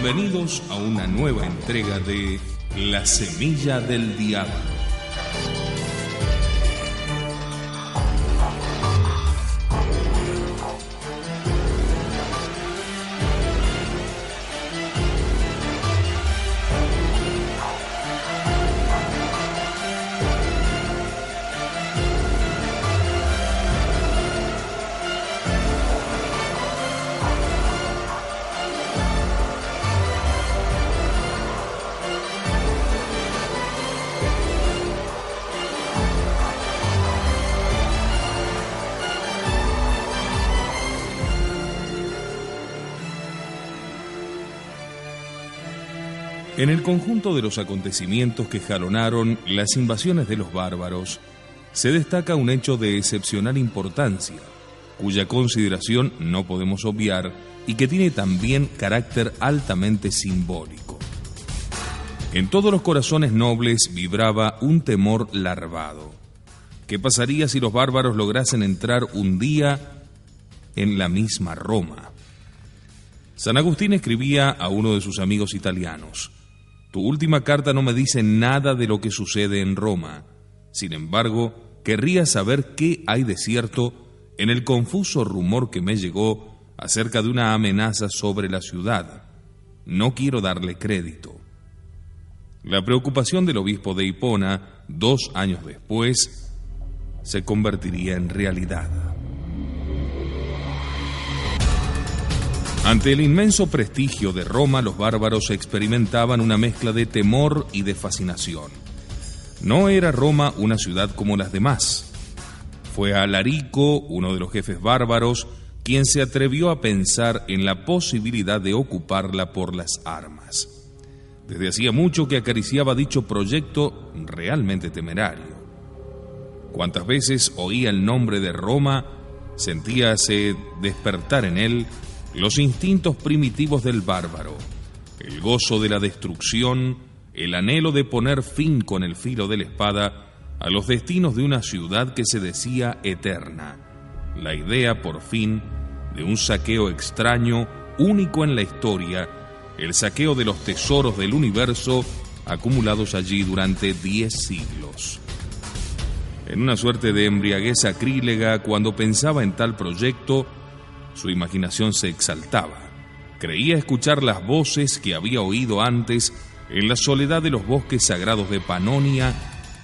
Bienvenidos a una nueva entrega de La Semilla del Diablo. En el conjunto de los acontecimientos que jalonaron las invasiones de los bárbaros, se destaca un hecho de excepcional importancia, cuya consideración no podemos obviar y que tiene también carácter altamente simbólico. En todos los corazones nobles vibraba un temor larvado. ¿Qué pasaría si los bárbaros lograsen entrar un día en la misma Roma? San Agustín escribía a uno de sus amigos italianos: tu última carta no me dice nada de lo que sucede en Roma. Sin embargo, querría saber qué hay de cierto en el confuso rumor que me llegó acerca de una amenaza sobre la ciudad. No quiero darle crédito. La preocupación del obispo de Hipona, 2 años después, se convertiría en realidad. Ante el inmenso prestigio de Roma, los bárbaros experimentaban una mezcla de temor y de fascinación. No era Roma una ciudad como las demás. Fue Alarico, uno de los jefes bárbaros, quien se atrevió a pensar en la posibilidad de ocuparla por las armas. Desde hacía mucho que acariciaba dicho proyecto realmente temerario. Cuantas veces oía el nombre de Roma, sentíase despertar en él los instintos primitivos del bárbaro, el gozo de la destrucción, el anhelo de poner fin con el filo de la espada a los destinos de una ciudad que se decía eterna, la idea, por fin, de un saqueo extraño, único en la historia, el saqueo de los tesoros del universo acumulados allí durante 10 siglos. En una suerte de embriaguez sacrílega, cuando pensaba en tal proyecto, su imaginación se exaltaba. Creía escuchar las voces que había oído antes en la soledad de los bosques sagrados de Panonia,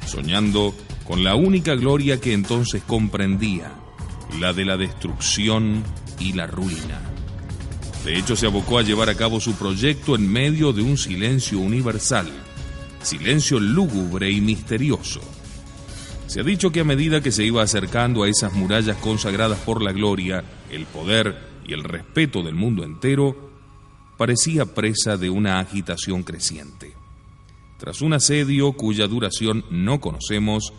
soñando con la única gloria que entonces comprendía, la de la destrucción y la ruina. De hecho, se abocó a llevar a cabo su proyecto en medio de un silencio universal, silencio lúgubre y misterioso. Se ha dicho que a medida que se iba acercando a esas murallas consagradas por la gloria, el poder y el respeto del mundo entero, parecía presa de una agitación creciente. Tras un asedio cuya duración no conocemos,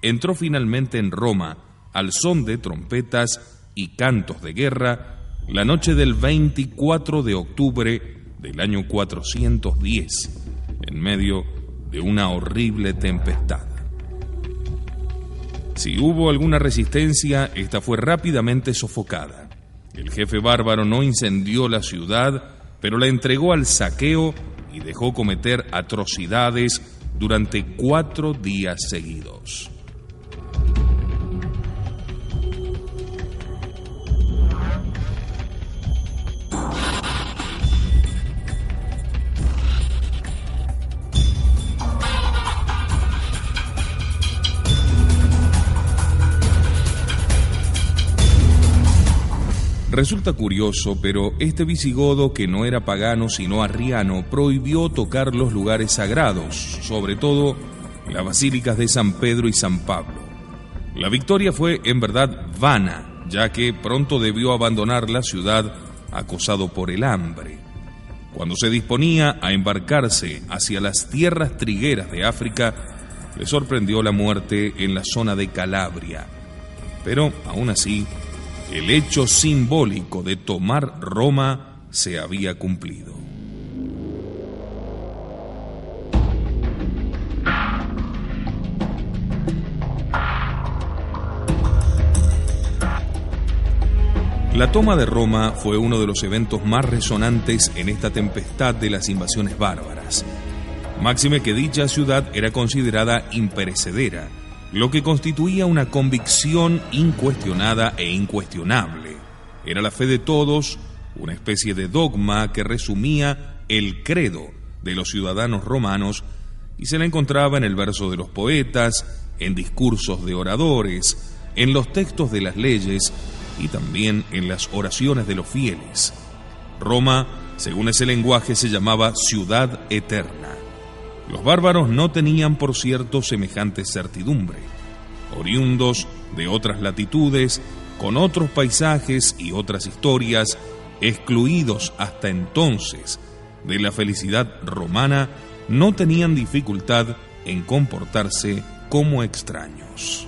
entró finalmente en Roma, al son de trompetas y cantos de guerra, la noche del 24 de octubre del año 410, en medio de una horrible tempestad. Si hubo alguna resistencia, esta fue rápidamente sofocada. El jefe bárbaro no incendió la ciudad, pero la entregó al saqueo y dejó cometer atrocidades durante 4 días seguidos. Resulta curioso, pero este visigodo, que no era pagano sino arriano, prohibió tocar los lugares sagrados, sobre todo las basílicas de San Pedro y San Pablo. La victoria fue en verdad vana, ya que pronto debió abandonar la ciudad acosado por el hambre. Cuando se disponía a embarcarse hacia las tierras trigueras de África, le sorprendió la muerte en la zona de Calabria. Pero, aún así, el hecho simbólico de tomar Roma se había cumplido. La toma de Roma fue uno de los eventos más resonantes en esta tempestad de las invasiones bárbaras. Máxime que dicha ciudad era considerada imperecedera, lo que constituía una convicción incuestionada e incuestionable. Era la fe de todos, una especie de dogma que resumía el credo de los ciudadanos romanos y se la encontraba en el verso de los poetas, en discursos de oradores, en los textos de las leyes y también en las oraciones de los fieles. Roma, según ese lenguaje, se llamaba ciudad eterna. Los bárbaros no tenían, por cierto, semejante certidumbre. Oriundos de otras latitudes, con otros paisajes y otras historias, excluidos hasta entonces de la felicidad romana, no tenían dificultad en comportarse como extraños.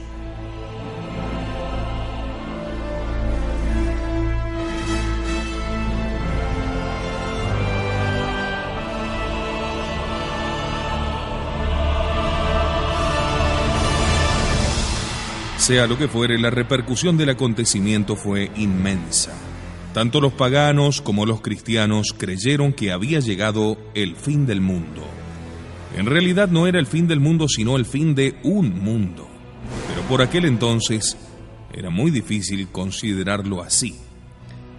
Sea lo que fuere, la repercusión del acontecimiento fue inmensa. Tanto los paganos como los cristianos creyeron que había llegado el fin del mundo. En realidad no era el fin del mundo, sino el fin de un mundo. Pero por aquel entonces era muy difícil considerarlo así.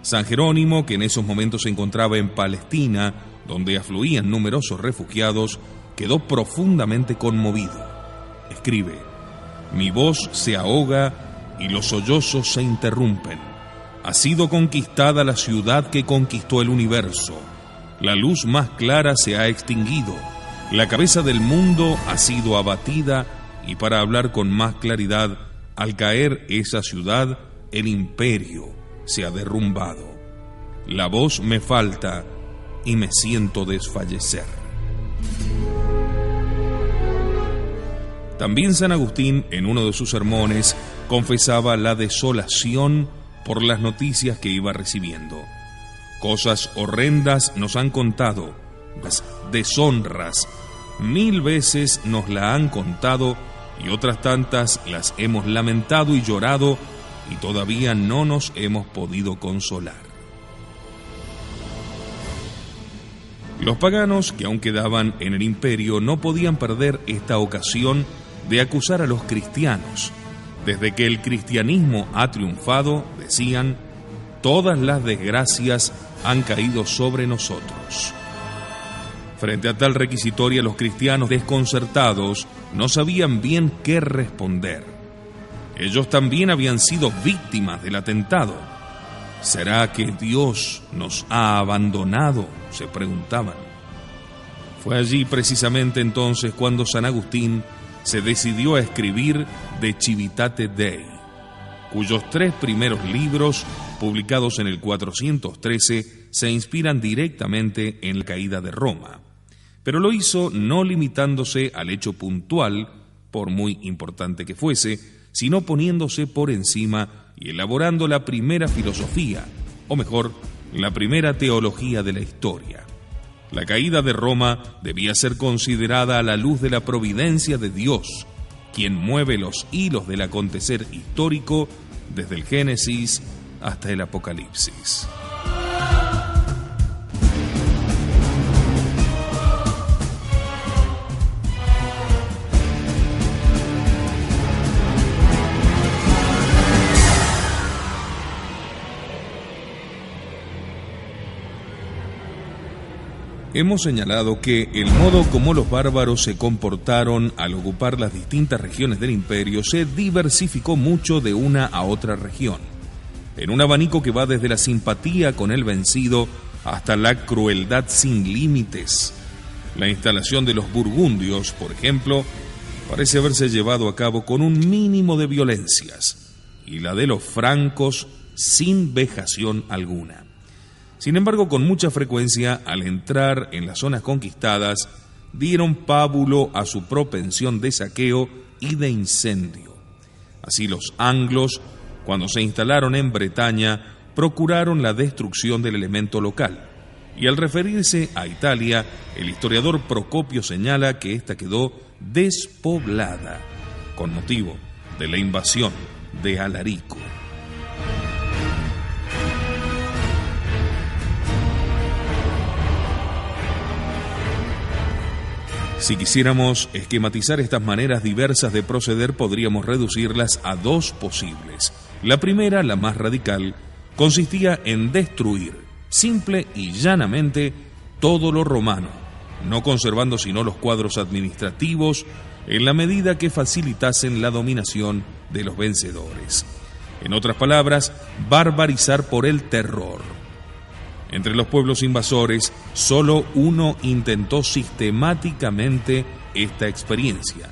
San Jerónimo, que en esos momentos se encontraba en Palestina, donde afluían numerosos refugiados, quedó profundamente conmovido. Escribe: mi voz se ahoga y los sollozos se interrumpen. Ha sido conquistada la ciudad que conquistó el universo. La luz más clara se ha extinguido. La cabeza del mundo ha sido abatida y, para hablar con más claridad, al caer esa ciudad, el imperio se ha derrumbado. La voz me falta y me siento desfallecer. También San Agustín, en uno de sus sermones, confesaba la desolación por las noticias que iba recibiendo. Cosas horrendas nos han contado, las deshonras 1000 veces nos la han contado y otras tantas las hemos lamentado y llorado y todavía no nos hemos podido consolar. Los paganos que aún quedaban en el imperio no podían perder esta ocasión de acusar a los cristianos. Desde que el cristianismo ha triunfado, decían, todas las desgracias han caído sobre nosotros. Frente a tal requisitoria, los cristianos, desconcertados, no sabían bien qué responder. Ellos también habían sido víctimas del atentado. ¿Será que Dios nos ha abandonado?, se preguntaban. Fue allí precisamente entonces cuando San Agustín se decidió a escribir De Civitate Dei, cuyos 3 primeros libros, publicados en el 413, se inspiran directamente en la caída de Roma. Pero lo hizo no limitándose al hecho puntual, por muy importante que fuese, sino poniéndose por encima y elaborando la primera filosofía, o mejor, la primera teología de la historia. La caída de Roma debía ser considerada a la luz de la providencia de Dios, quien mueve los hilos del acontecer histórico desde el Génesis hasta el Apocalipsis. Hemos señalado que el modo como los bárbaros se comportaron al ocupar las distintas regiones del imperio se diversificó mucho de una a otra región, en un abanico que va desde la simpatía con el vencido hasta la crueldad sin límites. La instalación de los burgundios, por ejemplo, parece haberse llevado a cabo con un mínimo de violencias, y la de los francos sin vejación alguna. Sin embargo, con mucha frecuencia, al entrar en las zonas conquistadas, dieron pábulo a su propensión de saqueo y de incendio. Así los anglos, cuando se instalaron en Bretaña, procuraron la destrucción del elemento local. Y al referirse a Italia, el historiador Procopio señala que ésta quedó despoblada, con motivo de la invasión de Alarico. Si quisiéramos esquematizar estas maneras diversas de proceder, podríamos reducirlas a dos posibles. La primera, la más radical, consistía en destruir, simple y llanamente, todo lo romano, no conservando sino los cuadros administrativos en la medida que facilitasen la dominación de los vencedores. En otras palabras, barbarizar por el terror. Entre los pueblos invasores, solo uno intentó sistemáticamente esta experiencia: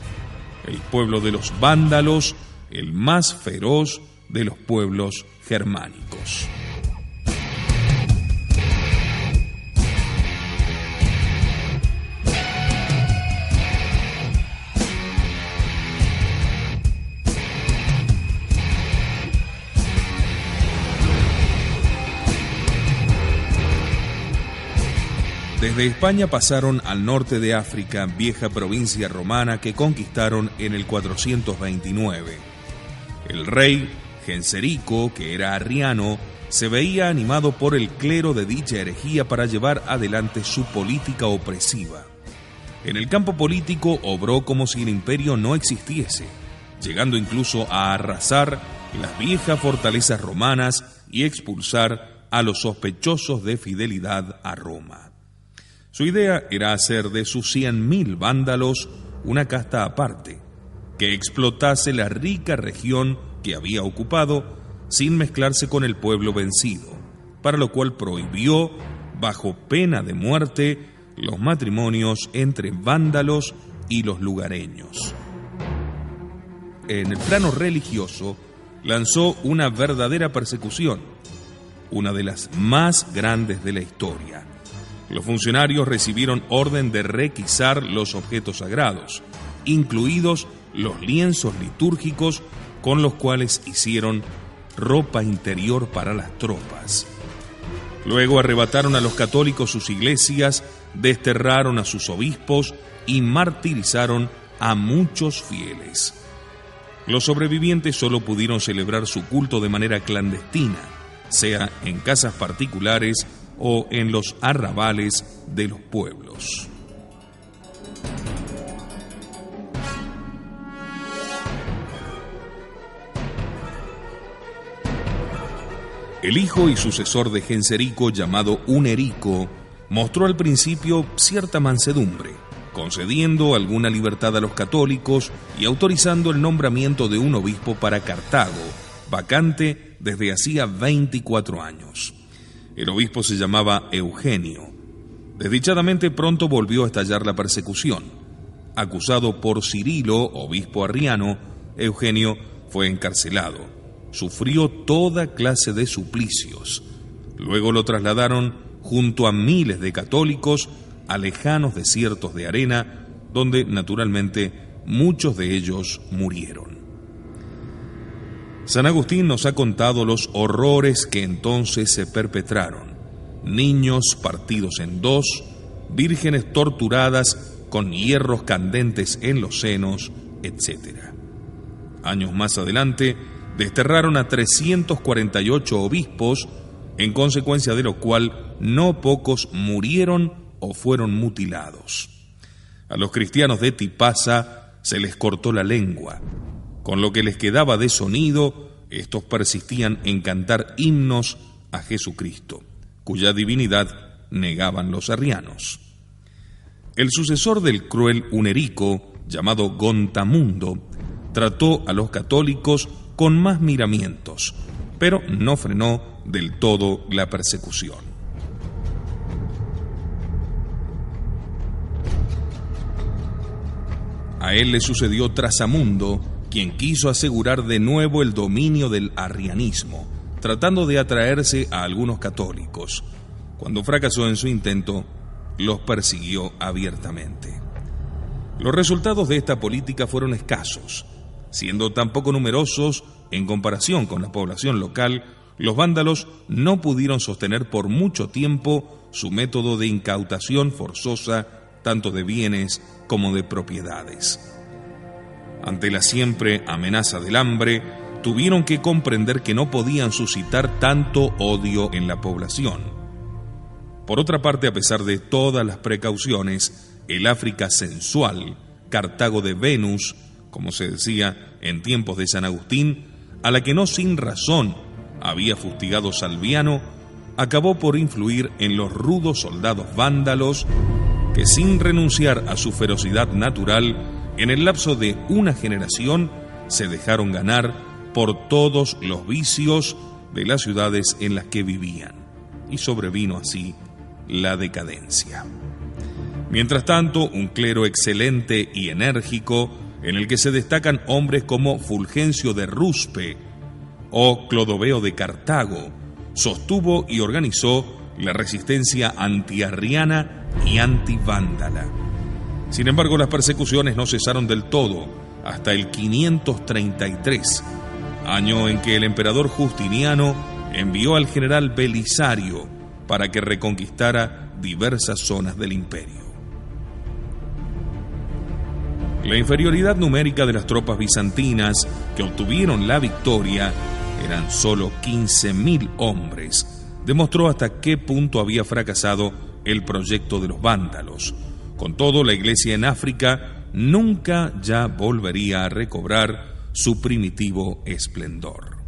el pueblo de los vándalos, el más feroz de los pueblos germánicos. Desde España pasaron al norte de África, vieja provincia romana que conquistaron en el 429. El rey Genserico, que era arriano, se veía animado por el clero de dicha herejía para llevar adelante su política opresiva. En el campo político obró como si el imperio no existiese, llegando incluso a arrasar las viejas fortalezas romanas y expulsar a los sospechosos de fidelidad a Roma. Su idea era hacer de sus 100.000 vándalos una casta aparte, que explotase la rica región que había ocupado sin mezclarse con el pueblo vencido, para lo cual prohibió, bajo pena de muerte, los matrimonios entre vándalos y los lugareños. En el plano religioso, lanzó una verdadera persecución, una de las más grandes de la historia. Los funcionarios recibieron orden de requisar los objetos sagrados, incluidos los lienzos litúrgicos con los cuales hicieron ropa interior para las tropas. Luego arrebataron a los católicos sus iglesias, desterraron a sus obispos y martirizaron a muchos fieles. Los sobrevivientes solo pudieron celebrar su culto de manera clandestina, sea en casas particulares o en los arrabales de los pueblos. El hijo y sucesor de Genserico, llamado Hunerico, mostró al principio cierta mansedumbre, concediendo alguna libertad a los católicos y autorizando el nombramiento de un obispo para Cartago, vacante desde hacía 24 años. El obispo se llamaba Eugenio. Desdichadamente pronto volvió a estallar la persecución. Acusado por Cirilo, obispo arriano, Eugenio fue encarcelado. Sufrió toda clase de suplicios. Luego lo trasladaron junto a miles de católicos a lejanos desiertos de arena, donde naturalmente muchos de ellos murieron. San Agustín nos ha contado los horrores que entonces se perpetraron: niños partidos en dos, vírgenes torturadas con hierros candentes en los senos, etc. Años más adelante, desterraron a 348 obispos, en consecuencia de lo cual no pocos murieron o fueron mutilados. A los cristianos de Tipasa se les cortó la lengua. Con lo que les quedaba de sonido, estos persistían en cantar himnos a Jesucristo, cuya divinidad negaban los arrianos. El sucesor del cruel Hunerico, llamado Gontamundo, trató a los católicos con más miramientos, pero no frenó del todo la persecución. A él le sucedió Trasamundo, quien quiso asegurar de nuevo el dominio del arrianismo, tratando de atraerse a algunos católicos. Cuando fracasó en su intento, los persiguió abiertamente. Los resultados de esta política fueron escasos. Siendo tan poco numerosos en comparación con la población local, los vándalos no pudieron sostener por mucho tiempo su método de incautación forzosa tanto de bienes como de propiedades. Ante la siempre amenaza del hambre, tuvieron que comprender que no podían suscitar tanto odio en la población. Por otra parte, a pesar de todas las precauciones, el África sensual, Cartago de Venus, como se decía en tiempos de San Agustín, a la que no sin razón había fustigado Salviano, acabó por influir en los rudos soldados vándalos que, sin renunciar a su ferocidad natural, en el lapso de una generación se dejaron ganar por todos los vicios de las ciudades en las que vivían, y sobrevino así la decadencia. Mientras tanto, un clero excelente y enérgico, en el que se destacan hombres como Fulgencio de Ruspe o Clodoveo de Cartago, sostuvo y organizó la resistencia antiarriana y antivándala. Sin embargo, las persecuciones no cesaron del todo hasta el 533, año en que el emperador Justiniano envió al general Belisario para que reconquistara diversas zonas del imperio. La inferioridad numérica de las tropas bizantinas que obtuvieron la victoria, eran solo 15.000 hombres, demostró hasta qué punto había fracasado el proyecto de los vándalos. Con todo, la Iglesia en África nunca ya volvería a recobrar su primitivo esplendor.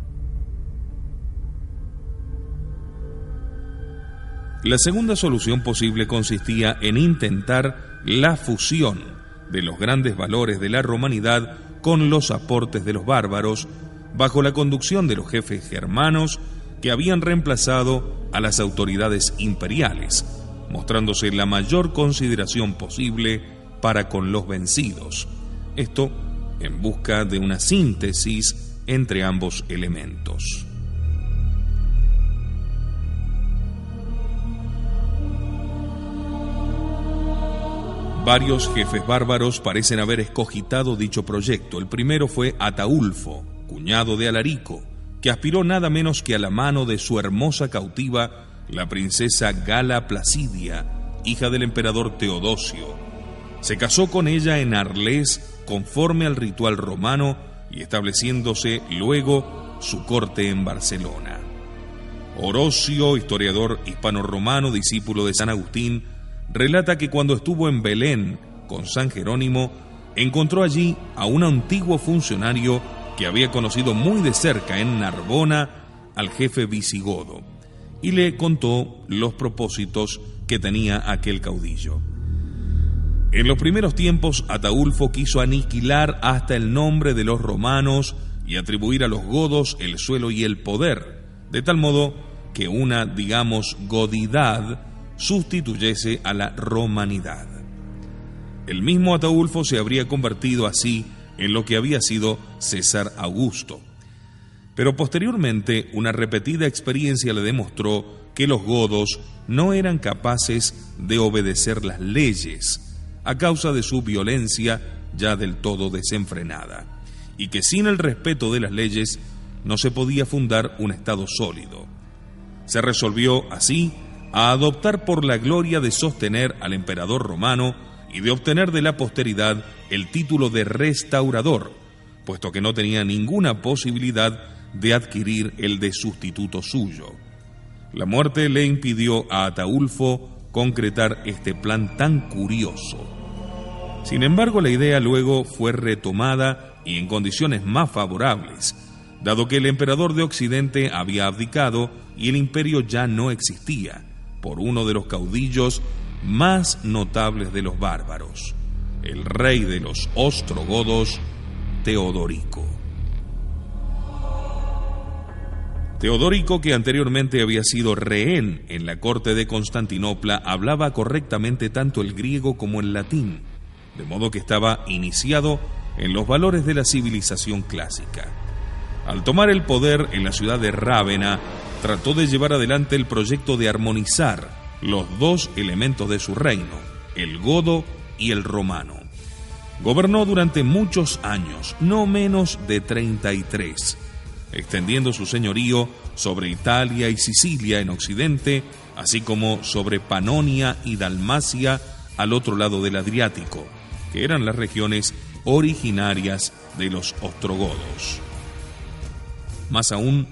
La segunda solución posible consistía en intentar la fusión de los grandes valores de la romanidad con los aportes de los bárbaros, bajo la conducción de los jefes germanos que habían reemplazado a las autoridades imperiales, mostrándose la mayor consideración posible para con los vencidos. Esto en busca de una síntesis entre ambos elementos. Varios jefes bárbaros parecen haber escogitado dicho proyecto. El primero fue Ataulfo, cuñado de Alarico, que aspiró nada menos que a la mano de su hermosa cautiva, la princesa Gala Placidia, hija del emperador Teodosio. Se casó con ella en Arles conforme al ritual romano y estableciéndose luego su corte en Barcelona. Orocio, historiador hispano-romano, discípulo de San Agustín, relata que cuando estuvo en Belén con San Jerónimo, encontró allí a un antiguo funcionario que había conocido muy de cerca en Narbona al jefe visigodo, y le contó los propósitos que tenía aquel caudillo. En los primeros tiempos, Ataulfo quiso aniquilar hasta el nombre de los romanos y atribuir a los godos el suelo y el poder, de tal modo que una, digamos, godidad sustituyese a la romanidad. El mismo Ataulfo se habría convertido así en lo que había sido César Augusto. Pero posteriormente, una repetida experiencia le demostró que los godos no eran capaces de obedecer las leyes a causa de su violencia ya del todo desenfrenada, y que sin el respeto de las leyes no se podía fundar un Estado sólido. Se resolvió así a adoptar por la gloria de sostener al emperador romano y de obtener de la posteridad el título de restaurador, puesto que no tenía ninguna posibilidad de adquirir el de sustituto suyo. La muerte le impidió a Ataulfo concretar este plan tan curioso. Sin embargo, la idea luego fue retomada y en condiciones más favorables, dado que el emperador de Occidente había abdicado y el imperio ya no existía, por uno de los caudillos más notables de los bárbaros, el rey de los ostrogodos, Teodorico. Teodorico, que anteriormente había sido rehén en la corte de Constantinopla, hablaba correctamente tanto el griego como el latín, de modo que estaba iniciado en los valores de la civilización clásica. Al tomar el poder en la ciudad de Rávena, trató de llevar adelante el proyecto de armonizar los dos elementos de su reino, el godo y el romano. Gobernó durante muchos años, no menos de 33, extendiendo su señorío sobre Italia y Sicilia en occidente, así como sobre Panonia y Dalmacia al otro lado del Adriático, que eran las regiones originarias de los ostrogodos. Más aún,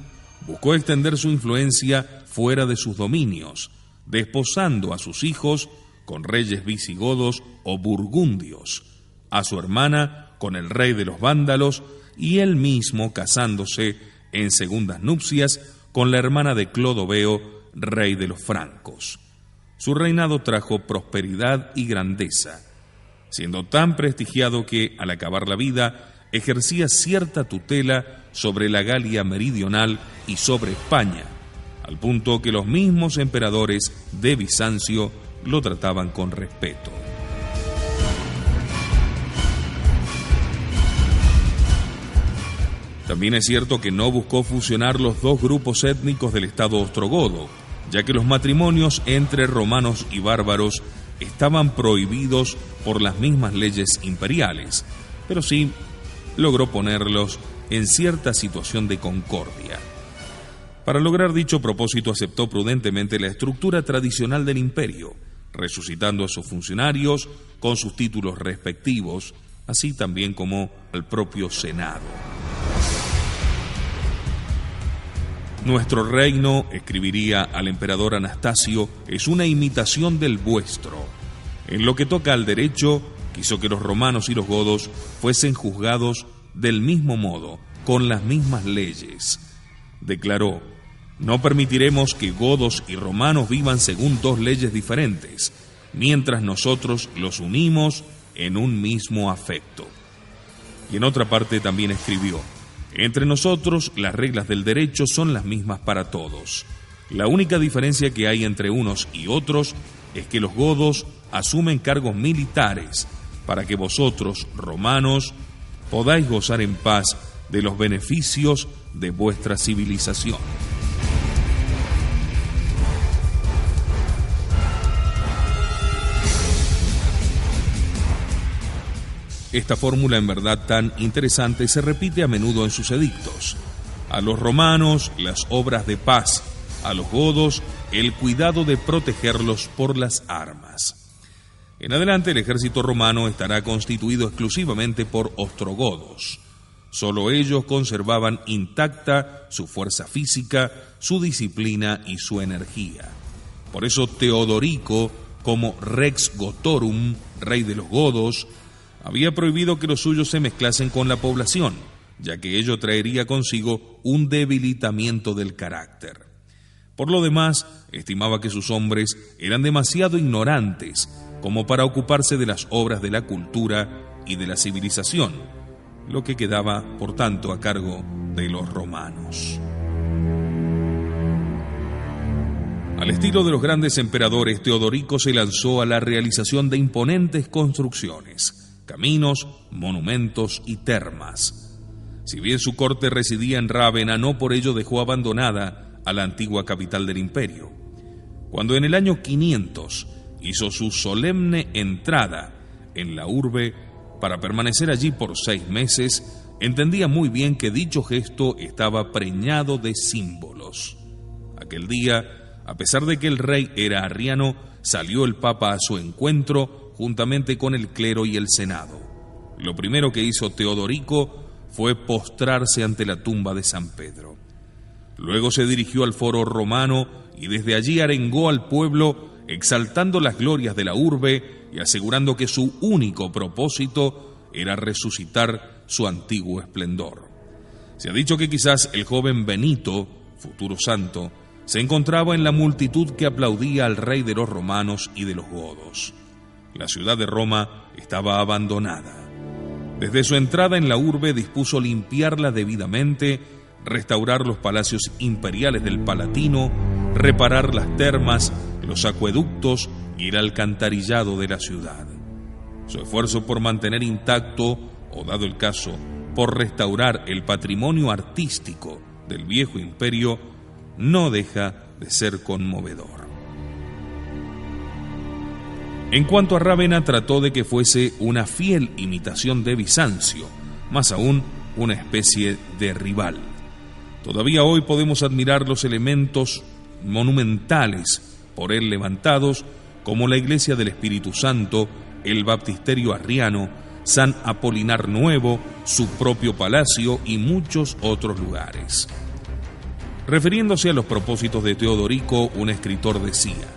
buscó extender su influencia fuera de sus dominios, desposando a sus hijos con reyes visigodos o burgundios, a su hermana con el rey de los vándalos y él mismo casándose en segundas nupcias con la hermana de Clodoveo, rey de los francos. Su reinado trajo prosperidad y grandeza, siendo tan prestigiado que, al acabar la vida, ejercía cierta tutela sobre la Galia meridional y sobre España, al punto que los mismos emperadores de Bizancio lo trataban con respeto. También es cierto que no buscó fusionar los dos grupos étnicos del estado ostrogodo, ya que los matrimonios entre romanos y bárbaros estaban prohibidos por las mismas leyes imperiales, pero sí logró ponerlos en cierta situación de concordia. Para lograr dicho propósito aceptó prudentemente la estructura tradicional del imperio, resucitando a sus funcionarios con sus títulos respectivos, así también como al propio Senado. Nuestro reino, escribiría al emperador Anastasio, es una imitación del vuestro. En lo que toca al derecho, quiso que los romanos y los godos fuesen juzgados del mismo modo, con las mismas leyes. Declaró: no permitiremos que godos y romanos vivan según dos leyes diferentes, mientras nosotros los unimos en un mismo afecto. Y en otra parte también escribió: entre nosotros las reglas del derecho son las mismas para todos. La única diferencia que hay entre unos y otros es que los godos asumen cargos militares para que vosotros, romanos, podáis gozar en paz de los beneficios de vuestra civilización. Esta fórmula, en verdad tan interesante, se repite a menudo en sus edictos. A los romanos, las obras de paz; a los godos, el cuidado de protegerlos por las armas. En adelante, el ejército romano estará constituido exclusivamente por ostrogodos. Solo ellos conservaban intacta su fuerza física, su disciplina y su energía. Por eso Teodorico, como Rex Gotorum, rey de los godos, había prohibido que los suyos se mezclasen con la población, ya que ello traería consigo un debilitamiento del carácter. Por lo demás, estimaba que sus hombres eran demasiado ignorantes como para ocuparse de las obras de la cultura y de la civilización, lo que quedaba, por tanto, a cargo de los romanos. Al estilo de los grandes emperadores, Teodorico se lanzó a la realización de imponentes construcciones, caminos, monumentos y termas. Si bien su corte residía en Rávena, no por ello dejó abandonada a la antigua capital del imperio. Cuando en el año 500 hizo su solemne entrada en la urbe para permanecer allí por 6 meses, entendía muy bien que dicho gesto estaba preñado de símbolos. Aquel día, a pesar de que el rey era arriano, salió el papa a su encuentro juntamente con el clero y el senado. Lo primero que hizo Teodorico fue postrarse ante la tumba de San Pedro. Luego se dirigió al foro romano y desde allí arengó al pueblo, exaltando las glorias de la urbe y asegurando que su único propósito era resucitar su antiguo esplendor. Se ha dicho que quizás el joven Benito, futuro santo, se encontraba en la multitud que aplaudía al rey de los romanos y de los godos. La ciudad de Roma estaba abandonada. Desde su entrada en la urbe dispuso limpiarla debidamente, restaurar los palacios imperiales del Palatino, reparar las termas, los acueductos y el alcantarillado de la ciudad. Su esfuerzo por mantener intacto, o dado el caso, por restaurar el patrimonio artístico del viejo imperio, no deja de ser conmovedor. En cuanto a Rávena, trató de que fuese una fiel imitación de Bizancio, más aún una especie de rival. Todavía hoy podemos admirar los elementos monumentales por él levantados, como la iglesia del Espíritu Santo, el baptisterio arriano, San Apolinar Nuevo, su propio palacio y muchos otros lugares. Refiriéndose a los propósitos de Teodorico, un escritor decía: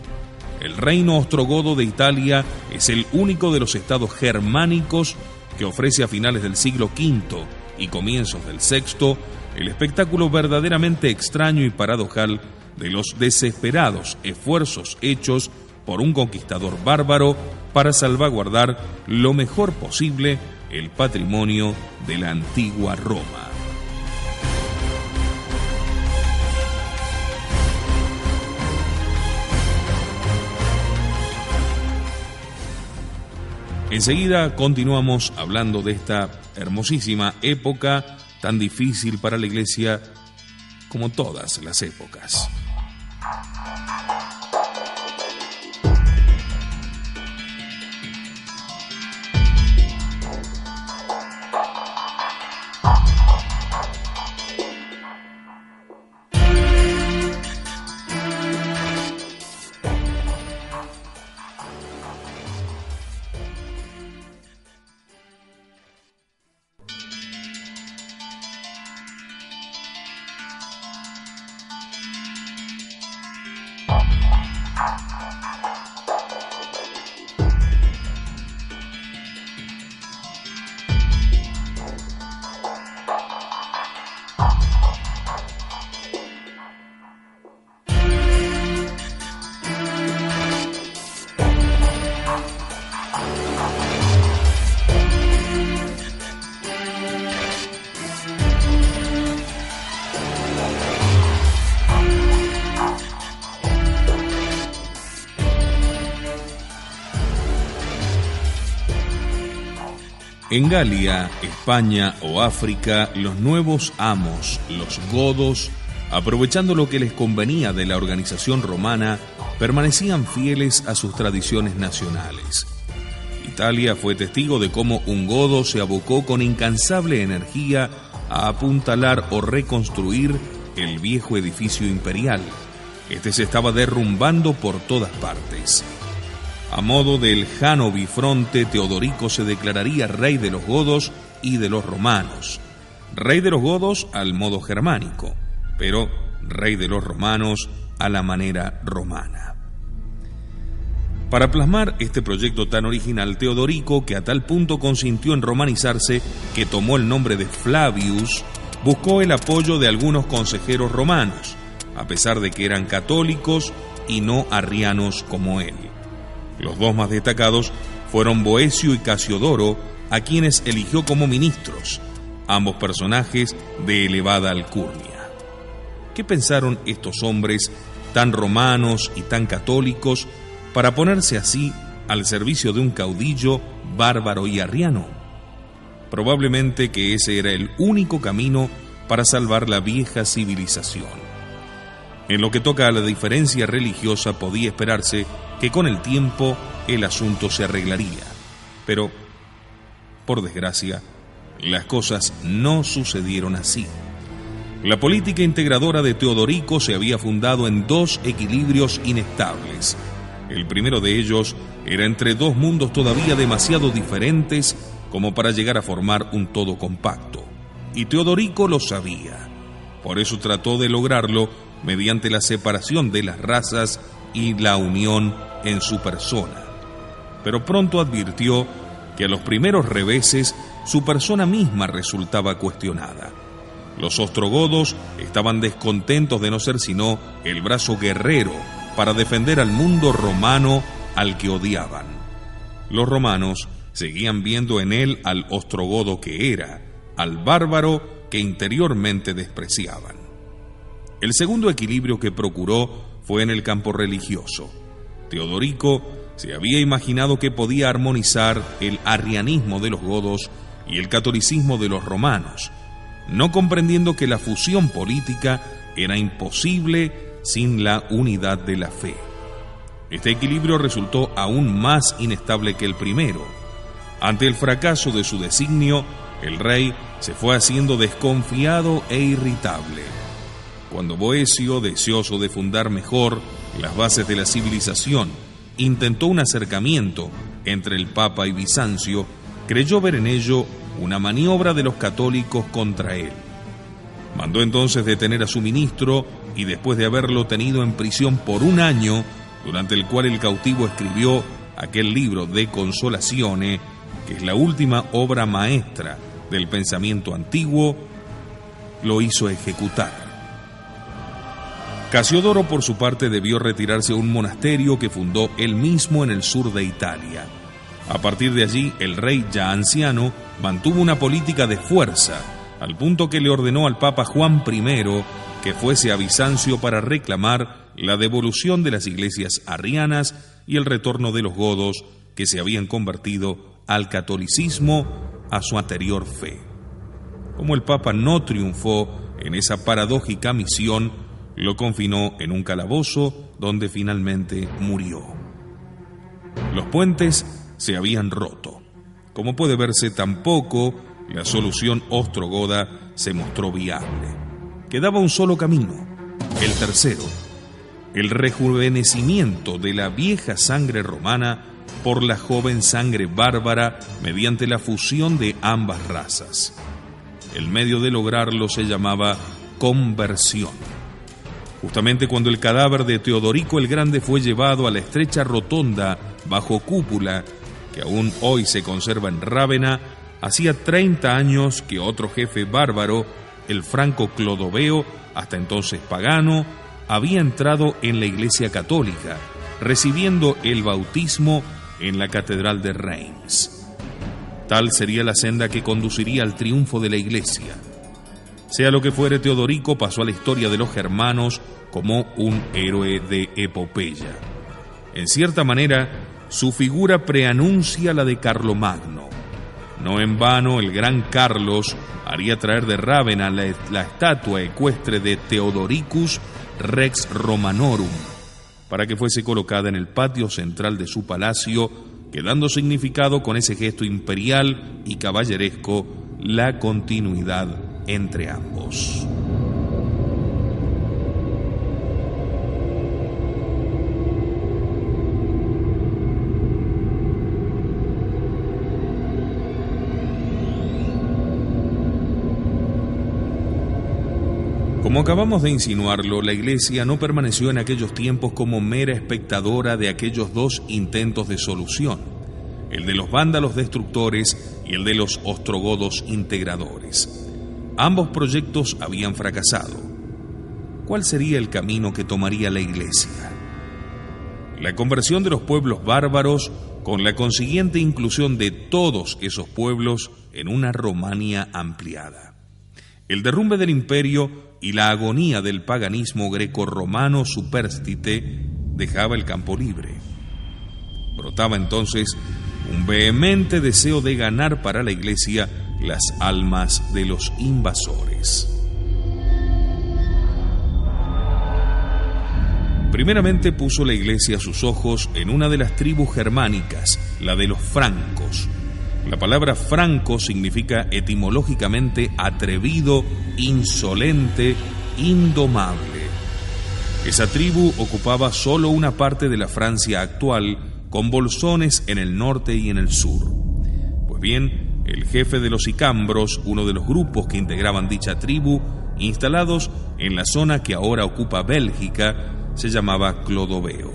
el reino ostrogodo de Italia es el único de los estados germánicos que ofrece a finales del siglo V y comienzos del VI el espectáculo verdaderamente extraño y paradojal de los desesperados esfuerzos hechos por un conquistador bárbaro para salvaguardar lo mejor posible el patrimonio de la antigua Roma. Enseguida continuamos hablando de esta hermosísima época tan difícil para la Iglesia como todas las épocas. En Galia, España o África, los nuevos amos, los godos, aprovechando lo que les convenía de la organización romana, permanecían fieles a sus tradiciones nacionales. Italia fue testigo de cómo un godo se abocó con incansable energía a apuntalar o reconstruir el viejo edificio imperial. Este se estaba derrumbando por todas partes. A modo del Jano Bifronte, Teodorico se declararía rey de los godos y de los romanos. Rey de los godos al modo germánico, pero rey de los romanos a la manera romana. Para plasmar este proyecto tan original, Teodorico, que a tal punto consintió en romanizarse que tomó el nombre de Flavius, buscó el apoyo de algunos consejeros romanos, a pesar de que eran católicos y no arrianos como él. Los dos más destacados fueron Boecio y Casiodoro, a quienes eligió como ministros, ambos personajes de elevada alcurnia. ¿Qué pensaron estos hombres tan romanos y tan católicos para ponerse así al servicio de un caudillo bárbaro y arriano? Probablemente que ese era el único camino para salvar la vieja civilización. En lo que toca a la diferencia religiosa, podía esperarse que con el tiempo el asunto se arreglaría. Pero, por desgracia, las cosas no sucedieron así. La política integradora de Teodorico se había fundado en dos equilibrios inestables. El primero de ellos era entre dos mundos todavía demasiado diferentes como para llegar a formar un todo compacto. Y Teodorico lo sabía. Por eso trató de lograrlo mediante la separación de las razas y la unión en su persona. Pero pronto advirtió que a los primeros reveses su persona misma resultaba cuestionada. Los ostrogodos estaban descontentos de no ser sino el brazo guerrero para defender al mundo romano al que odiaban. Los romanos seguían viendo en él al ostrogodo que era, al bárbaro que interiormente despreciaban. El segundo equilibrio que procuró fue en el campo religioso. Teodorico se había imaginado que podía armonizar el arrianismo de los godos y el catolicismo de los romanos, no comprendiendo que la fusión política era imposible sin la unidad de la fe. Este equilibrio resultó aún más inestable que el primero. Ante el fracaso de su designio, el rey se fue haciendo desconfiado e irritable. Cuando Boecio, deseoso de fundar mejor las bases de la civilización, intentó un acercamiento entre el Papa y Bizancio, creyó ver en ello una maniobra de los católicos contra él. Mandó entonces detener a su ministro y, después de haberlo tenido en prisión por 1 año, durante el cual el cautivo escribió aquel libro De Consolatione, que es la última obra maestra del pensamiento antiguo, lo hizo ejecutar. Casiodoro, por su parte, debió retirarse a un monasterio que fundó él mismo en el sur de Italia. A partir de allí, el rey, ya anciano, mantuvo una política de fuerza, al punto que le ordenó al Papa Juan I que fuese a Bizancio para reclamar la devolución de las iglesias arrianas y el retorno de los godos que se habían convertido al catolicismo, a su anterior fe. Como el Papa no triunfó en esa paradójica misión, lo confinó en un calabozo donde finalmente murió. Los puentes se habían roto. Como puede verse, tampoco la solución ostrogoda se mostró viable. Quedaba un solo camino, el tercero: el rejuvenecimiento de la vieja sangre romana por la joven sangre bárbara mediante la fusión de ambas razas. El medio de lograrlo se llamaba conversión. Justamente cuando el cadáver de Teodorico el Grande fue llevado a la estrecha rotonda bajo cúpula, que aún hoy se conserva en Rávena, hacía 30 años que otro jefe bárbaro, el franco Clodoveo, hasta entonces pagano, había entrado en la Iglesia Católica, recibiendo el bautismo en la Catedral de Reims. Tal sería la senda que conduciría al triunfo de la Iglesia. Sea lo que fuere, Teodorico pasó a la historia de los germanos como un héroe de epopeya. En cierta manera, su figura preanuncia la de Carlomagno. No en vano, el gran Carlos haría traer de Rávena la estatua ecuestre de Theodoricus Rex Romanorum, para que fuese colocada en el patio central de su palacio, quedando significado con ese gesto imperial y caballeresco la continuidad entre ambos. Como acabamos de insinuarlo, la Iglesia no permaneció en aquellos tiempos como mera espectadora de aquellos dos intentos de solución, el de los vándalos destructores y el de los ostrogodos integradores. Ambos proyectos habían fracasado. ¿Cuál sería el camino que tomaría la Iglesia? La conversión de los pueblos bárbaros, con la consiguiente inclusión de todos esos pueblos en una Romania ampliada. El derrumbe del imperio y la agonía del paganismo greco-romano supérstite dejaba el campo libre. Brotaba entonces un vehemente deseo de ganar para la Iglesia las almas de los invasores. Primeramente puso la Iglesia sus ojos en una de las tribus germánicas, la de los francos. La palabra franco significa etimológicamente atrevido, insolente, indomable. Esa tribu ocupaba solo una parte de la Francia actual, con bolsones en el norte y en el sur. Pues bien, el jefe de los sicambros, uno de los grupos que integraban dicha tribu, instalados en la zona que ahora ocupa Bélgica, se llamaba Clodoveo.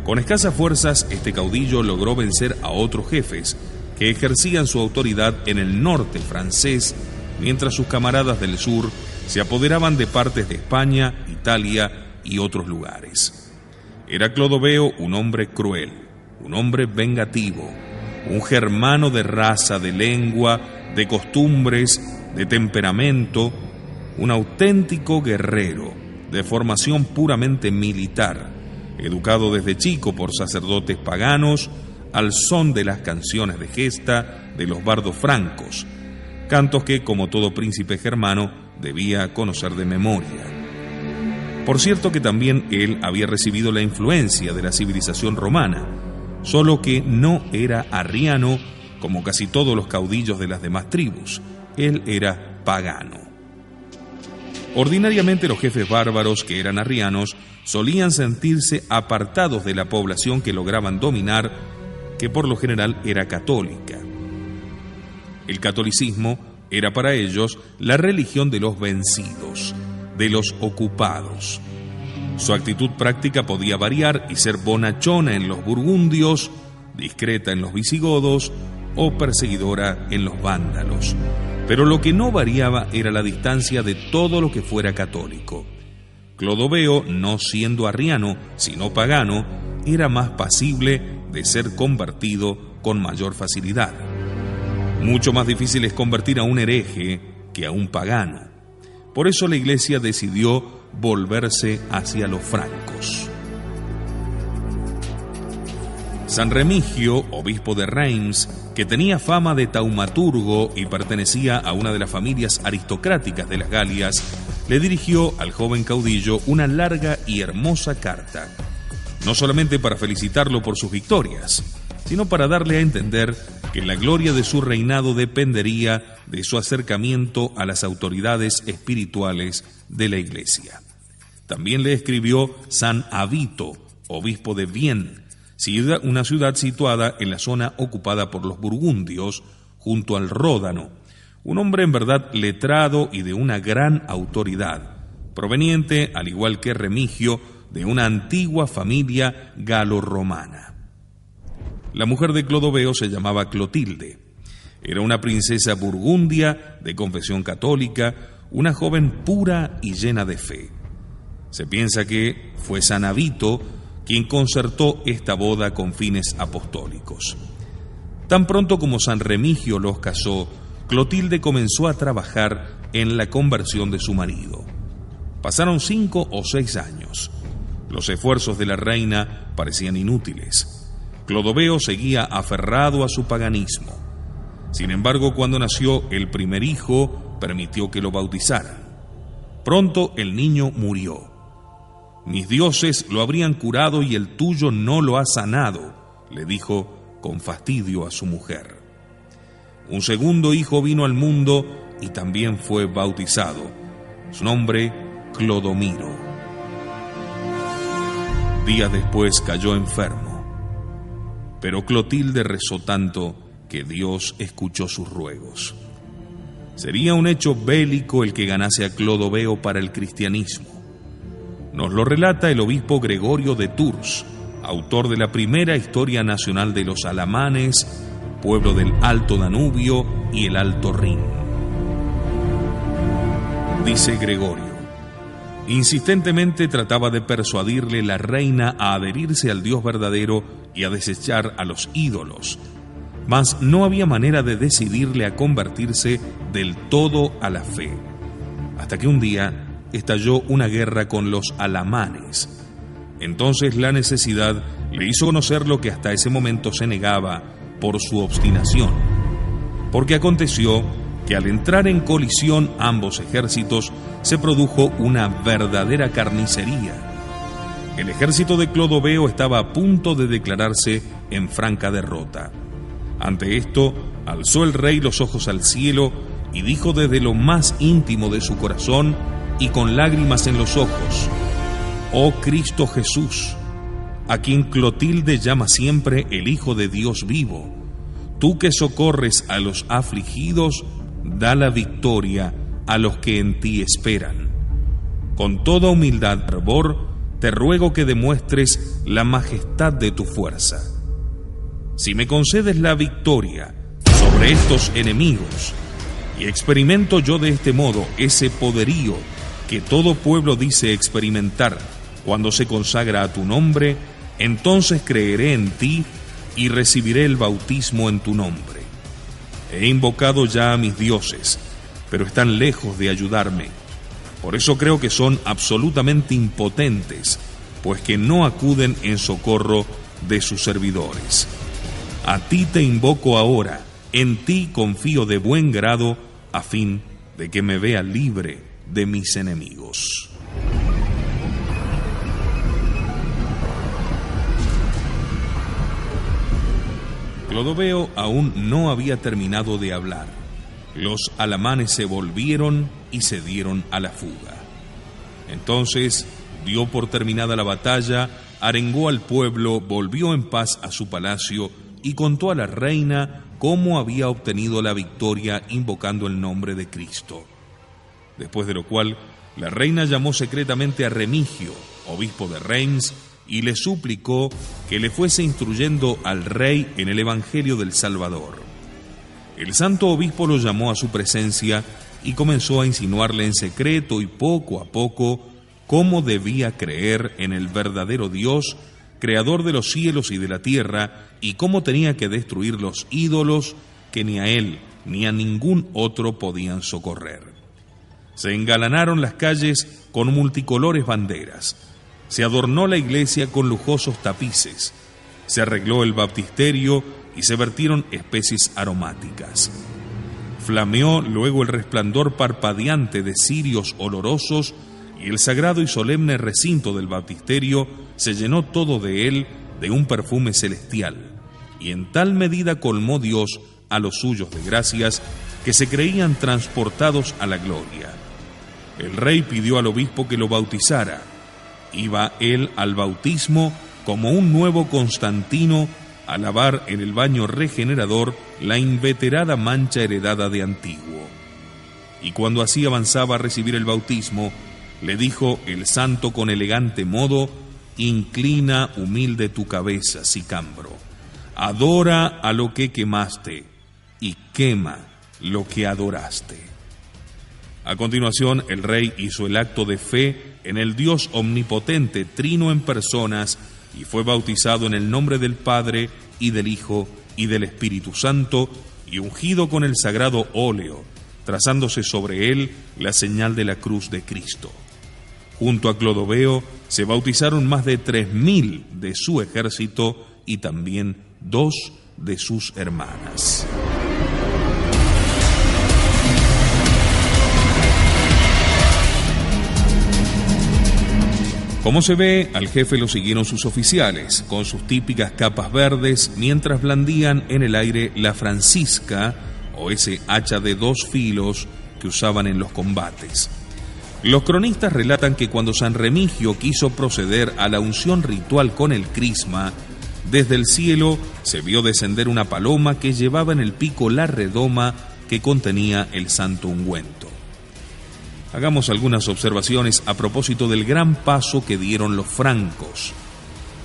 Con escasas fuerzas, este caudillo logró vencer a otros jefes que ejercían su autoridad en el norte francés, mientras sus camaradas del sur se apoderaban de partes de España, Italia y otros lugares. Era Clodoveo un hombre cruel, un hombre vengativo, un germano de raza, de lengua, de costumbres, de temperamento, un auténtico guerrero, de formación puramente militar, educado desde chico por sacerdotes paganos, al son de las canciones de gesta de los bardos francos, cantos que, como todo príncipe germano, debía conocer de memoria. Por cierto que también él había recibido la influencia de la civilización romana, solo que no era arriano como casi todos los caudillos de las demás tribus. Él era pagano. Ordinariamente los jefes bárbaros que eran arrianos solían sentirse apartados de la población que lograban dominar, que por lo general era católica. El catolicismo era para ellos la religión de los vencidos, de los ocupados. Su actitud práctica podía variar y ser bonachona en los burgundios, discreta en los visigodos o perseguidora en los vándalos. Pero lo que no variaba era la distancia de todo lo que fuera católico. Clodoveo, no siendo arriano, sino pagano, era más pasible de ser convertido con mayor facilidad. Mucho más difícil es convertir a un hereje que a un pagano. Por eso la Iglesia decidió volverse hacia los francos. San Remigio, obispo de Reims, que tenía fama de taumaturgo y pertenecía a una de las familias aristocráticas de las Galias, le dirigió al joven caudillo una larga y hermosa carta, no solamente para felicitarlo por sus victorias, sino para darle a entender que la gloria de su reinado dependería de su acercamiento a las autoridades espirituales de la Iglesia. También le escribió San Avito, obispo de Vienne, una ciudad situada en la zona ocupada por los burgundios, junto al Ródano, un hombre en verdad letrado y de una gran autoridad, proveniente, al igual que Remigio, de una antigua familia galo-romana. La mujer de Clodoveo se llamaba Clotilde. Era una princesa burgundia de confesión católica, una joven pura y llena de fe. Se piensa que fue San Avito quien concertó esta boda con fines apostólicos. Tan pronto como San Remigio los casó, Clotilde comenzó a trabajar en la conversión de su marido. Pasaron 5 o 6 años. Los esfuerzos de la reina parecían inútiles. Clodoveo seguía aferrado a su paganismo. Sin embargo, cuando nació el primer hijo, permitió que lo bautizaran. Pronto el niño murió. «Mis dioses lo habrían curado y el tuyo no lo ha sanado», le dijo con fastidio a su mujer. Un segundo hijo vino al mundo y también fue bautizado. Su nombre, Clodomiro. Días después cayó enfermo, pero Clotilde rezó tanto que Dios escuchó sus ruegos. Sería un hecho bélico el que ganase a Clodoveo para el cristianismo. Nos lo relata el obispo Gregorio de Tours, autor de la primera historia nacional de los alamanes, pueblo del Alto Danubio y el Alto Rin. Dice Gregorio: insistentemente trataba de persuadirle la reina a adherirse al Dios verdadero y a desechar a los ídolos, mas no había manera de decidirle a convertirse del todo a la fe, hasta que un día estalló una guerra con los alamanes. Entonces la necesidad le hizo conocer lo que hasta ese momento se negaba por su obstinación, porque aconteció que al entrar en colisión ambos ejércitos se produjo una verdadera carnicería. El ejército de Clodoveo estaba a punto de declararse en franca derrota. Ante esto, alzó el rey los ojos al cielo y dijo desde lo más íntimo de su corazón y con lágrimas en los ojos: «Oh Cristo Jesús, a quien Clotilde llama siempre el Hijo de Dios vivo, tú que socorres a los afligidos, da la victoria a los que en ti esperan. Con toda humildad y fervor, te ruego que demuestres la majestad de tu fuerza. Si me concedes la victoria sobre estos enemigos, y experimento yo de este modo ese poderío que todo pueblo dice experimentar cuando se consagra a tu nombre, entonces creeré en ti y recibiré el bautismo en tu nombre. He invocado ya a mis dioses, pero están lejos de ayudarme. Por eso creo que son absolutamente impotentes, pues que no acuden en socorro de sus servidores. A ti te invoco ahora, en ti confío de buen grado, a fin de que me vea libre de mis enemigos». Clodoveo aún no había terminado de hablar. Los alamanes se volvieron y se dieron a la fuga. Entonces dio por terminada la batalla, arengó al pueblo, volvió en paz a su palacio y contó a la reina cómo había obtenido la victoria invocando el nombre de Cristo. Después de lo cual, la reina llamó secretamente a Remigio, obispo de Reims, y le suplicó que le fuese instruyendo al rey en el Evangelio del Salvador. El santo obispo lo llamó a su presencia y comenzó a insinuarle en secreto y poco a poco cómo debía creer en el verdadero Dios, creador de los cielos y de la tierra, y cómo tenía que destruir los ídolos que ni a él ni a ningún otro podían socorrer. Se engalanaron las calles con multicolores banderas, se adornó la iglesia con lujosos tapices, se arregló el baptisterio y se vertieron especies aromáticas. Flameó luego el resplandor parpadeante de cirios olorosos y el sagrado y solemne recinto del baptisterio se llenó todo de él de un perfume celestial, y en tal medida colmó Dios a los suyos de gracias que se creían transportados a la gloria. El rey pidió al obispo que lo bautizara. Iba él al bautismo como un nuevo Constantino a lavar en el baño regenerador la inveterada mancha heredada de antiguo. Y cuando así avanzaba a recibir el bautismo, le dijo el santo con elegante modo: inclina humilde tu cabeza, Sicambro, adora a lo que quemaste y quema lo que adoraste. A continuación, el rey hizo el acto de fe en el Dios omnipotente, trino en personas, y fue bautizado en el nombre del Padre y del Hijo y del Espíritu Santo, y ungido con el sagrado óleo, trazándose sobre él la señal de la cruz de Cristo. Junto a Clodoveo se bautizaron más de 3.000 de su ejército y también 2 de sus hermanas. Como se ve, al jefe lo siguieron sus oficiales, con sus típicas capas verdes, mientras blandían en el aire la francisca, o ese hacha de 2 filos que usaban en los combates. Los cronistas relatan que cuando San Remigio quiso proceder a la unción ritual con el crisma, desde el cielo se vio descender una paloma que llevaba en el pico la redoma que contenía el santo ungüento. Hagamos algunas observaciones a propósito del gran paso que dieron los francos.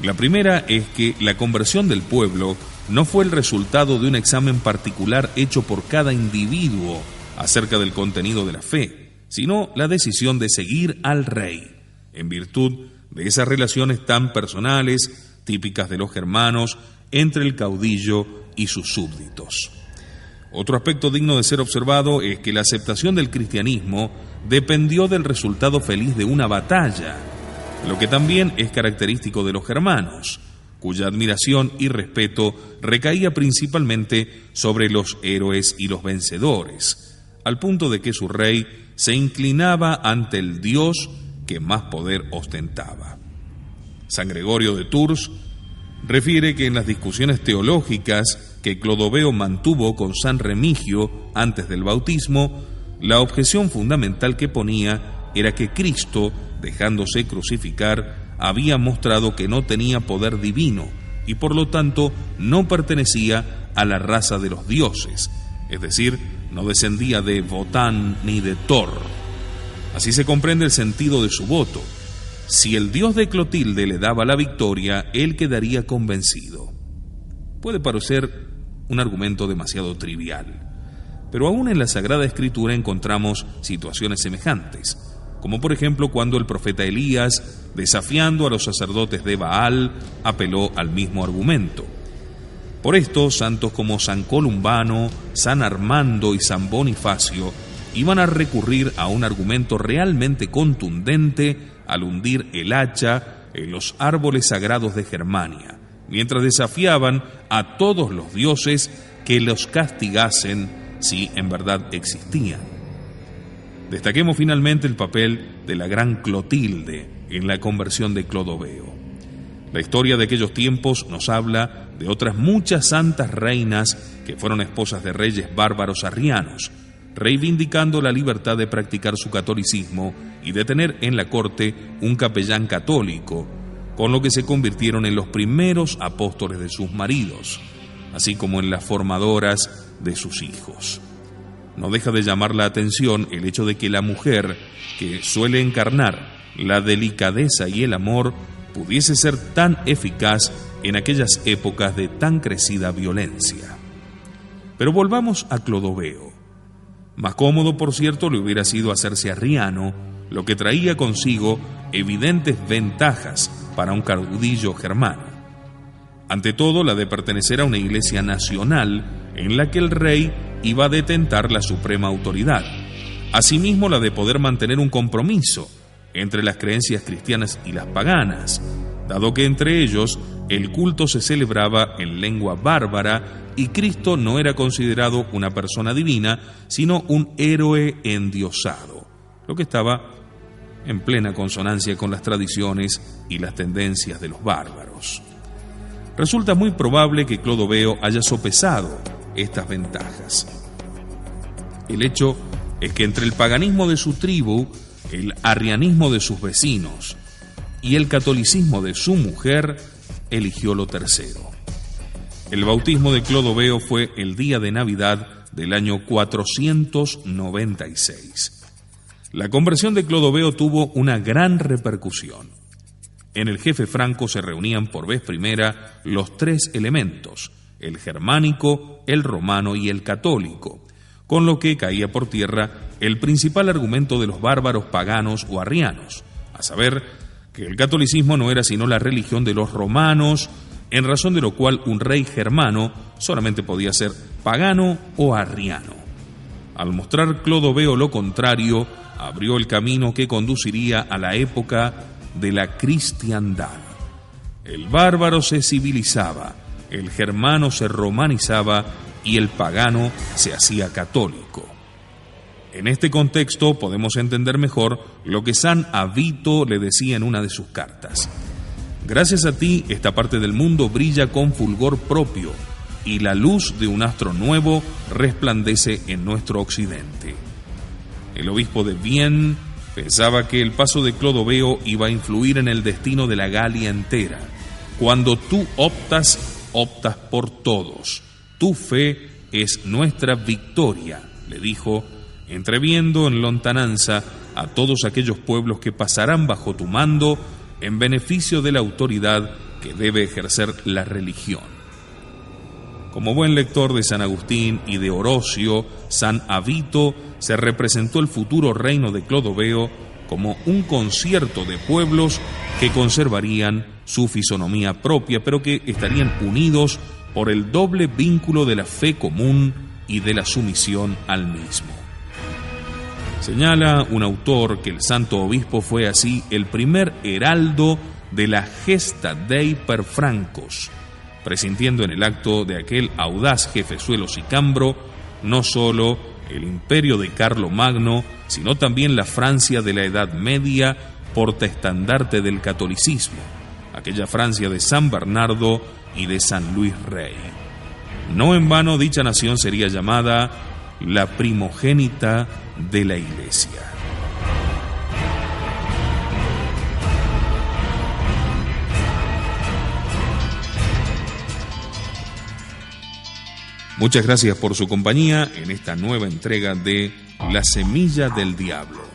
La primera es que la conversión del pueblo no fue el resultado de un examen particular hecho por cada individuo acerca del contenido de la fe, sino la decisión de seguir al rey, en virtud de esas relaciones tan personales, típicas de los germanos, entre el caudillo y sus súbditos. Otro aspecto digno de ser observado es que la aceptación del cristianismo dependió del resultado feliz de una batalla, lo que también es característico de los germanos, cuya admiración y respeto recaía principalmente sobre los héroes y los vencedores, al punto de que su rey se inclinaba ante el Dios que más poder ostentaba. San Gregorio de Tours refiere que en las discusiones teológicas que Clodoveo mantuvo con San Remigio antes del bautismo, la objeción fundamental que ponía era que Cristo, dejándose crucificar, había mostrado que no tenía poder divino y por lo tanto no pertenecía a la raza de los dioses, es decir, no descendía de Wotan ni de Thor. Así se comprende el sentido de su voto. Si el dios de Clotilde le daba la victoria, él quedaría convencido. Puede parecer un argumento demasiado trivial, pero aún en la Sagrada Escritura encontramos situaciones semejantes, como por ejemplo cuando el profeta Elías, desafiando a los sacerdotes de Baal, apeló al mismo argumento. Por esto, santos como San Columbano, San Armando y San Bonifacio iban a recurrir a un argumento realmente contundente al hundir el hacha en los árboles sagrados de Germania, mientras desafiaban a todos los dioses que los castigasen si en verdad existían. Destaquemos finalmente el papel de la gran Clotilde en la conversión de Clodoveo. La historia de aquellos tiempos nos habla de otras muchas santas reinas que fueron esposas de reyes bárbaros arrianos, reivindicando la libertad de practicar su catolicismo y de tener en la corte un capellán católico, con lo que se convirtieron en los primeros apóstoles de sus maridos, así como en las formadoras de sus hijos. No deja de llamar la atención el hecho de que la mujer, que suele encarnar la delicadeza y el amor pudiese ser tan eficaz en aquellas épocas de tan crecida violencia. Pero volvamos a Clodoveo. Más cómodo, por cierto, le hubiera sido hacerse arriano, lo que traía consigo evidentes ventajas para un caudillo germano. Ante todo, la de pertenecer a una iglesia nacional en la que el rey iba a detentar la suprema autoridad. Asimismo, la de poder mantener un compromiso entre las creencias cristianas y las paganas, dado que entre ellos el culto se celebraba en lengua bárbara y Cristo no era considerado una persona divina, sino un héroe endiosado, lo que estaba en plena consonancia con las tradiciones y las tendencias de los bárbaros. Resulta muy probable que Clodoveo haya sopesado estas ventajas. El hecho es que entre el paganismo de su tribu, el arrianismo de sus vecinos y el catolicismo de su mujer, eligió lo tercero. El bautismo de Clodoveo fue el día de Navidad del año 496. La conversión de Clodoveo tuvo una gran repercusión. En el jefe franco se reunían por vez primera los tres elementos, el germánico, el romano y el católico, con lo que caía por tierra el principal argumento de los bárbaros paganos o arrianos, a saber, que el catolicismo no era sino la religión de los romanos, en razón de lo cual un rey germano solamente podía ser pagano o arriano. Al mostrar Clodoveo lo contrario, abrió el camino que conduciría a la época de la cristiandad. El bárbaro se civilizaba, el germano se romanizaba y el pagano se hacía católico. En este contexto podemos entender mejor lo que San Avito le decía en una de sus cartas. Gracias a ti, esta parte del mundo brilla con fulgor propio y la luz de un astro nuevo resplandece en nuestro occidente. El obispo de Vienne pensaba que el paso de Clodoveo iba a influir en el destino de la Galia entera. Cuando tú optas por todos. Tu fe es nuestra victoria, le dijo, entreviendo en lontananza a todos aquellos pueblos que pasarán bajo tu mando en beneficio de la autoridad que debe ejercer la religión. Como buen lector de San Agustín y de Orocio, San Avito se representó el futuro reino de Clodoveo como un concierto de pueblos que conservarían su fisonomía propia, pero que estarían unidos por el doble vínculo de la fe común y de la sumisión al mismo. Señala un autor que el santo obispo fue así el primer heraldo de la gesta Dei per Francos, presintiendo en el acto de aquel audaz jefezuelo sicambro no solo el imperio de Carlomagno, sino también la Francia de la Edad Media, portaestandarte del catolicismo, aquella Francia de San Bernardo y de San Luis Rey. No en vano dicha nación sería llamada la primogénita de la Iglesia. Muchas gracias por su compañía en esta nueva entrega de La Semilla del Diablo.